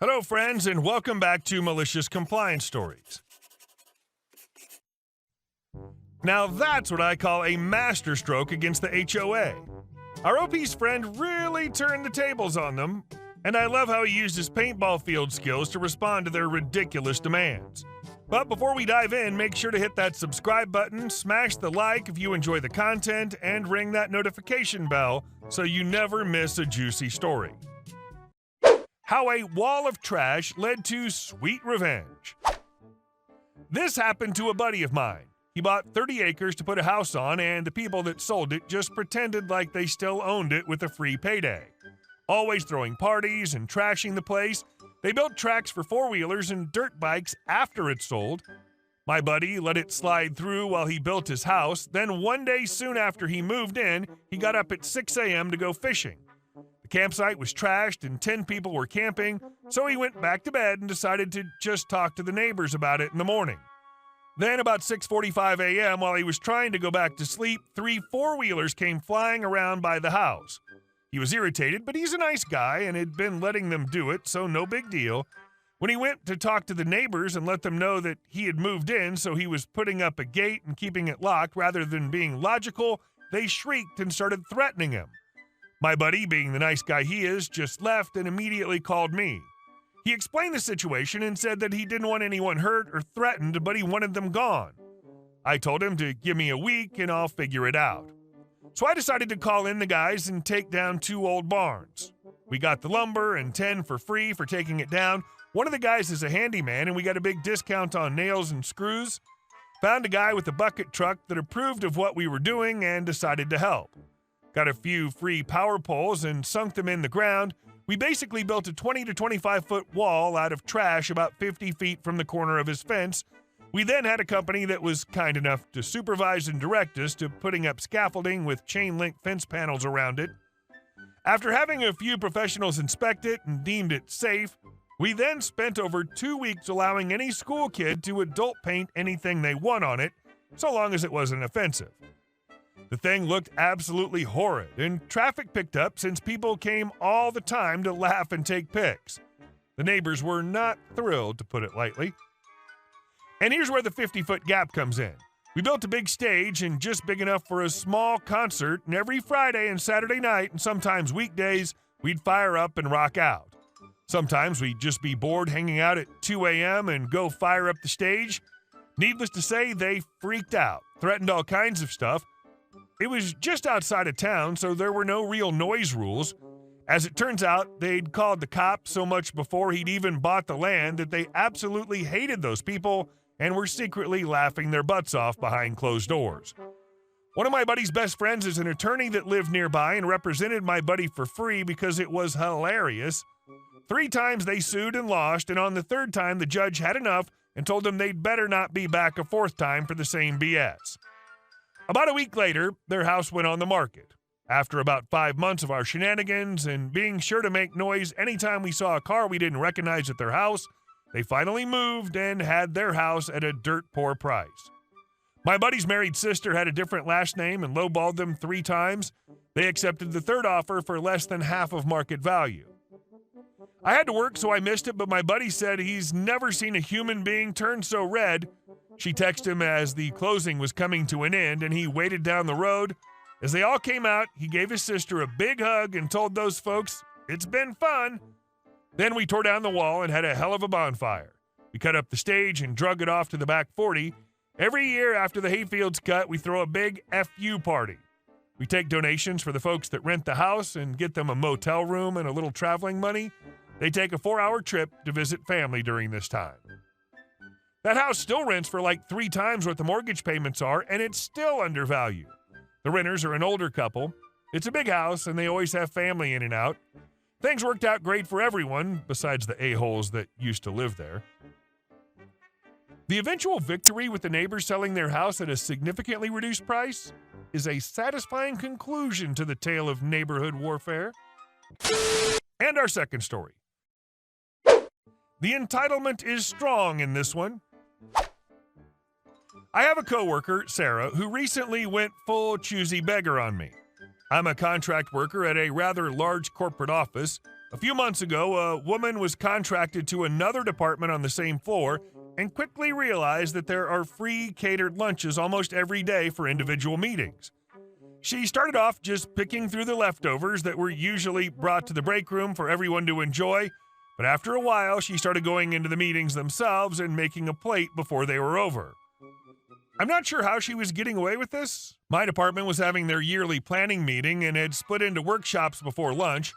Hello, friends, and welcome back to Malicious Compliance Stories. Now that's what I call a masterstroke against the HOA. Our OP's friend really turned the tables on them, and I love how he used his paintball field skills to respond to their ridiculous demands. But before we dive in, make sure to hit that subscribe button, smash the like if you enjoy the content, and ring that notification bell so you never miss a juicy story. How a wall of trash led to sweet revenge. This happened to a buddy of mine. He bought 30 acres to put a house on, and the people that sold it just pretended like they still owned it with a free payday. Always throwing parties and trashing the place, they built tracks for four-wheelers and dirt bikes after it sold. My buddy let it slide through while he built his house, then one day soon after he moved in, he got up at 6 a.m. to go fishing. The campsite was trashed and 10 people were camping, so he went back to bed and decided to just talk to the neighbors about it in the morning. Then about 6:45 a.m., while he was trying to go back to sleep, 3 four-wheelers came flying around by the house. He was irritated, but he's a nice guy and had been letting them do it, so no big deal. When he went to talk to the neighbors and let them know that he had moved in, so he was putting up a gate and keeping it locked rather than being logical, they shrieked and started threatening him. My buddy, being the nice guy he is, just left and immediately called me. He explained the situation and said that he didn't want anyone hurt or threatened, but he wanted them gone. I told him to give me a week and I'll figure it out. So I decided to call in the guys and take down 2 old barns. We got the lumber and 10 for free for taking it down. One of the guys is a handyman and we got a big discount on nails and screws. Found a guy with a bucket truck that approved of what we were doing and decided to help. Got a few free power poles and sunk them in the ground. We basically built a 20 to 25 foot wall out of trash about 50 feet from the corner of his fence. We then had a company that was kind enough to supervise and direct us to putting up scaffolding with chain link fence panels around it. After having a few professionals inspect it and deemed it safe, we then spent over 2 weeks allowing any school kid to adult paint anything they want on it, so long as it wasn't offensive. The thing looked absolutely horrid, and traffic picked up since people came all the time to laugh and take pics. The neighbors were not thrilled, to put it lightly. And here's where the 50-foot gap comes in. We built a big stage and just big enough for a small concert, and every Friday and Saturday night, and sometimes weekdays, we'd fire up and rock out. Sometimes we'd just be bored hanging out at 2 a.m. and go fire up the stage. Needless to say, they freaked out, threatened all kinds of stuff. It was just outside of town, so there were no real noise rules. As it turns out, they'd called the cops so much before he'd even bought the land that they absolutely hated those people and were secretly laughing their butts off behind closed doors. One of my buddy's best friends is an attorney that lived nearby and represented my buddy for free because it was hilarious. 3 times they sued and lost, and on the 3rd time the judge had enough and told them they'd better not be back a 4th time for the same BS. About a week later, their house went on the market. After about 5 months of our shenanigans and being sure to make noise anytime we saw a car we didn't recognize at their house, they finally moved and had their house at a dirt poor price. My buddy's married sister had a different last name and lowballed them 3 times. They accepted the 3rd offer for less than half of market value. I had to work, so I missed it, but my buddy said he's never seen a human being turn so red. She texted him as the closing was coming to an end, and he waited down the road. As they all came out, he gave his sister a big hug and told those folks, "It's been fun." Then we tore down the wall and had a hell of a bonfire. We cut up the stage and drug it off to the back 40. Every year after the hayfield's cut, we throw a big FU party. We take donations for the folks that rent the house and get them a motel room and a little traveling money. They take a 4-hour trip to visit family during this time. That house still rents for like 3 times what the mortgage payments are, and it's still undervalued. The renters are an older couple. It's a big house, and they always have family in and out. Things worked out great for everyone, besides the a-holes that used to live there. The eventual victory with the neighbors selling their house at a significantly reduced price is a satisfying conclusion to the tale of neighborhood warfare. And our second story. The entitlement is strong in this one. I have a coworker, Sarah, who recently went full choosy beggar on me. I'm a contract worker at a rather large corporate office. A few months ago, a woman was contracted to another department on the same floor and quickly realized that there are free catered lunches almost every day for individual meetings. She started off just picking through the leftovers that were usually brought to the break room for everyone to enjoy, but after a while, she started going into the meetings themselves and making a plate before they were over. I'm not sure how she was getting away with this. My department was having their yearly planning meeting and had split into workshops before lunch.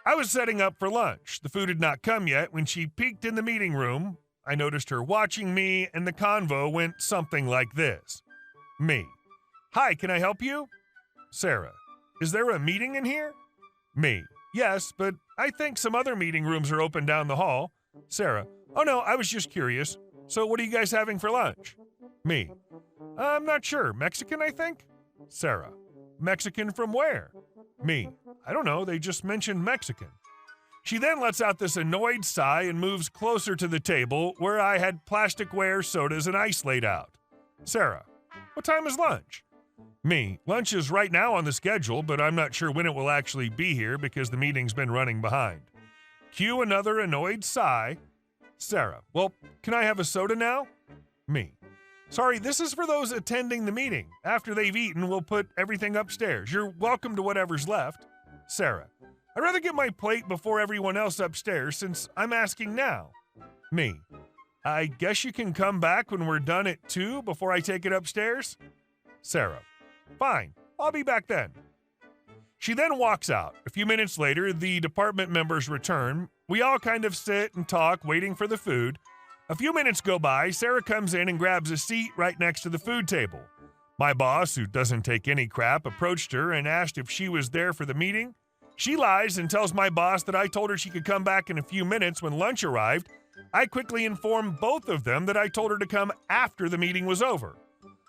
I was setting up for lunch. The food had not come yet when she peeked in the meeting room. I noticed her watching me, and the convo went something like this. Me. Hi, can I help you? Sarah. Is there a meeting in here? Me. Yes, but I think some other meeting rooms are open down the hall. Sarah. Oh no, I was just curious. So what are you guys having for lunch? Me. I'm not sure. Mexican, I think? Sarah. Mexican from where? Me. I don't know. They just mentioned Mexican. She then lets out this annoyed sigh and moves closer to the table where I had plasticware, sodas, and ice laid out. Sarah. What time is lunch? Me. Lunch is right now on the schedule, but I'm not sure when it will actually be here because the meeting's been running behind. Cue another annoyed sigh. Sarah. Well, can I have a soda now? Me. Sorry, this is for those attending the meeting. After they've eaten, we'll put everything upstairs. You're welcome to whatever's left. Sarah. I'd rather get my plate before everyone else upstairs since I'm asking now. Me. I guess you can come back when we're done at 2 before I take it upstairs? Sarah. Fine. I'll be back then. She then walks out. A few minutes later, the department members return. We all kind of sit and talk, waiting for the food. A few minutes go by, Sarah comes in and grabs a seat right next to the food table. My boss, who doesn't take any crap, approached her and asked if she was there for the meeting. She lies and tells my boss that I told her she could come back in a few minutes when lunch arrived. I quickly inform both of them that I told her to come after the meeting was over.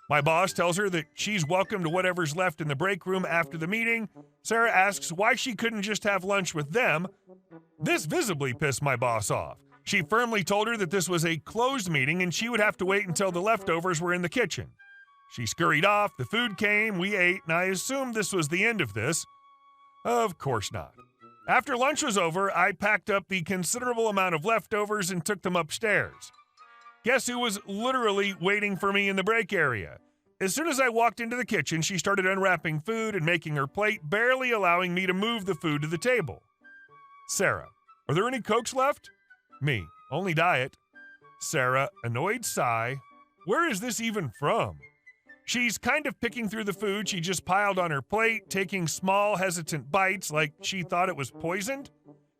My boss tells her that she's welcome to whatever's left in the break room after the meeting. Sarah asks why she couldn't just have lunch with them. This visibly pissed my boss off. She firmly told her that this was a closed meeting and she would have to wait until the leftovers were in the kitchen. She scurried off, the food came, we ate, and I assumed this was the end of this. Of course not. After lunch was over, I packed up the considerable amount of leftovers and took them upstairs. Guess who was literally waiting for me in the break area? As soon as I walked into the kitchen, she started unwrapping food and making her plate, barely allowing me to move the food to the table. Sarah, are there any Cokes left? Me, only diet. Sarah, annoyed sigh. Where is this even from? She's kind of picking through the food she just piled on her plate, taking small, hesitant bites like she thought it was poisoned.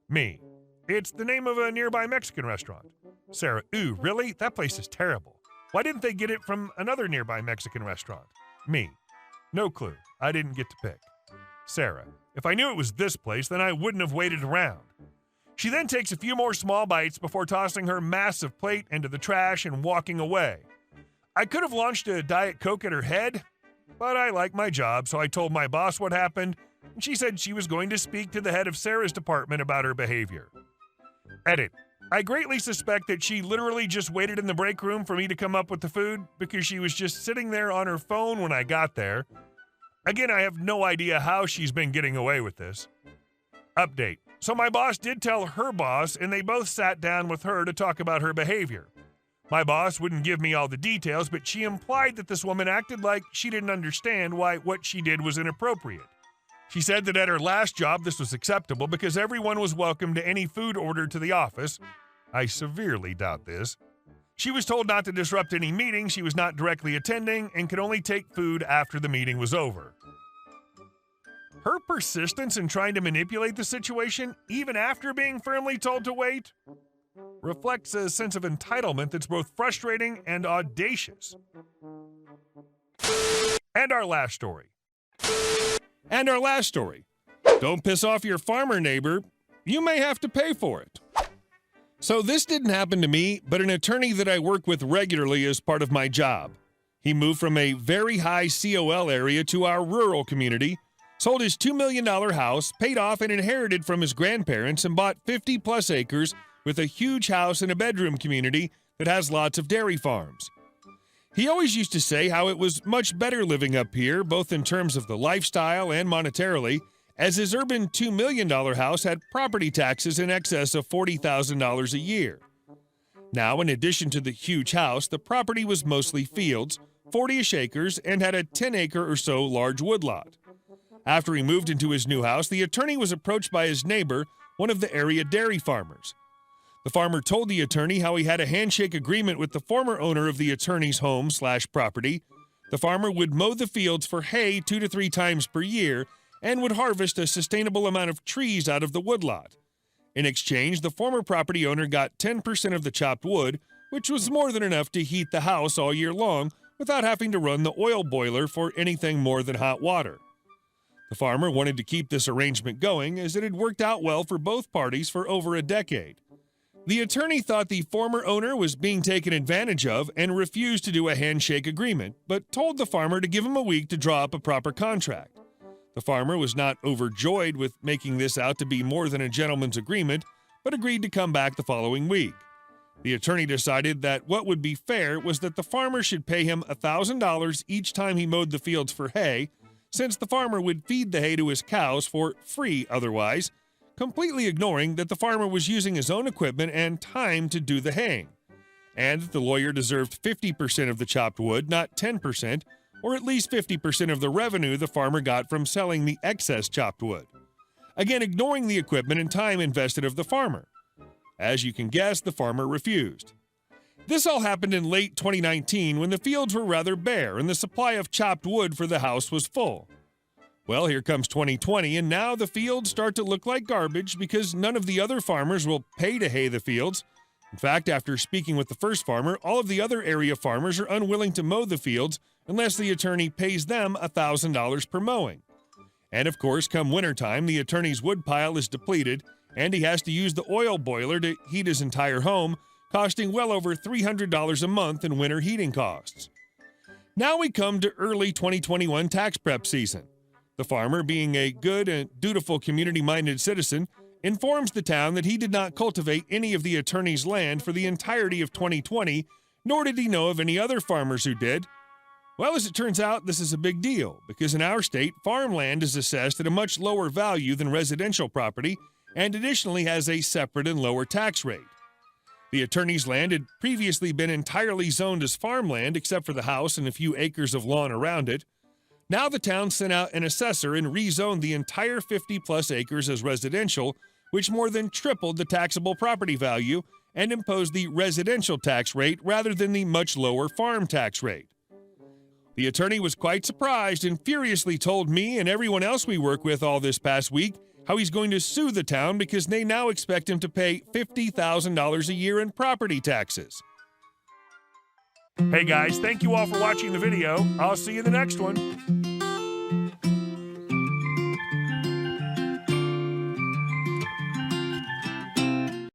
Me, it's the name of a nearby Mexican restaurant. Sarah, ooh, really? That place is terrible. Why didn't they get it from another nearby Mexican restaurant? Me, no clue. I didn't get to pick. Sarah, if I knew it was this place, then I wouldn't have waited around. She then takes a few more small bites before tossing her massive plate into the trash and walking away. I could have launched a Diet Coke at her head, but I like my job, so I told my boss what happened, and she said she was going to speak to the head of Sarah's department about her behavior. Edit. I greatly suspect that she literally just waited in the break room for me to come up with the food because she was just sitting there on her phone when I got there. Again, I have no idea how she's been getting away with this. Update. So my boss did tell her boss, and they both sat down with her to talk about her behavior. My boss wouldn't give me all the details, but she implied that this woman acted like she didn't understand why what she did was inappropriate. She said that at her last job this was acceptable because everyone was welcome to any food ordered to the office. I severely doubt this. She was told not to disrupt any meeting she was not directly attending and could only take food after the meeting was over. Her persistence in trying to manipulate the situation, even after being firmly told to wait, reflects a sense of entitlement that's both frustrating and audacious. And our last story. Don't piss off your farmer neighbor. You may have to pay for it. So this didn't happen to me, but an attorney that I work with regularly as part of my job. He moved from a very high COL area to our rural community, sold his $2 million house, paid off and inherited from his grandparents, and bought 50-plus acres with a huge house and a bedroom community that has lots of dairy farms. He always used to say how it was much better living up here, both in terms of the lifestyle and monetarily, as his urban $2 million house had property taxes in excess of $40,000 a year. Now, in addition to the huge house, the property was mostly fields, 40-ish acres, and had a 10-acre or so large woodlot. After he moved into his new house, the attorney was approached by his neighbor, one of the area dairy farmers. The farmer told the attorney how he had a handshake agreement with the former owner of the attorney's home/property. The farmer would mow the fields for hay 2 to 3 times per year and would harvest a sustainable amount of trees out of the woodlot. In exchange, the former property owner got 10% of the chopped wood, which was more than enough to heat the house all year long without having to run the oil boiler for anything more than hot water. The farmer wanted to keep this arrangement going as it had worked out well for both parties for over a decade. The attorney thought the former owner was being taken advantage of and refused to do a handshake agreement, but told the farmer to give him a week to draw up a proper contract. The farmer was not overjoyed with making this out to be more than a gentleman's agreement, but agreed to come back the following week. The attorney decided that what would be fair was that the farmer should pay him $1,000 each time he mowed the fields for hay, since the farmer would feed the hay to his cows for free otherwise, completely ignoring that the farmer was using his own equipment and time to do the haying, and that the lawyer deserved 50% of the chopped wood, not 10%, or at least 50% of the revenue the farmer got from selling the excess chopped wood. Again, ignoring the equipment and time invested of the farmer. As you can guess, the farmer refused. This all happened in late 2019 when the fields were rather bare and the supply of chopped wood for the house was full. Well, here comes 2020, and now the fields start to look like garbage because none of the other farmers will pay to hay the fields. In fact, after speaking with the first farmer, all of the other area farmers are unwilling to mow the fields unless the attorney pays them $1,000 per mowing. And of course, come wintertime, the attorney's wood pile is depleted, and he has to use the oil boiler to heat his entire home, costing well over $300 a month in winter heating costs. Now we come to early 2021 tax prep season. The farmer, being a good and dutiful community-minded citizen, informs the town that he did not cultivate any of the attorney's land for the entirety of 2020, nor did he know of any other farmers who did. Well, as it turns out, this is a big deal, because in our state, farmland is assessed at a much lower value than residential property, and additionally has a separate and lower tax rate. The attorney's land had previously been entirely zoned as farmland except for the house and a few acres of lawn around it. Now the town sent out an assessor and rezoned the entire 50-plus acres as residential, which more than tripled the taxable property value and imposed the residential tax rate rather than the much lower farm tax rate. The attorney was quite surprised and furiously told me and everyone else we work with all this past week how he's going to sue the town because they now expect him to pay $50,000 a year in property taxes. Hey guys, thank you all for watching the video. I'll see you in the next one.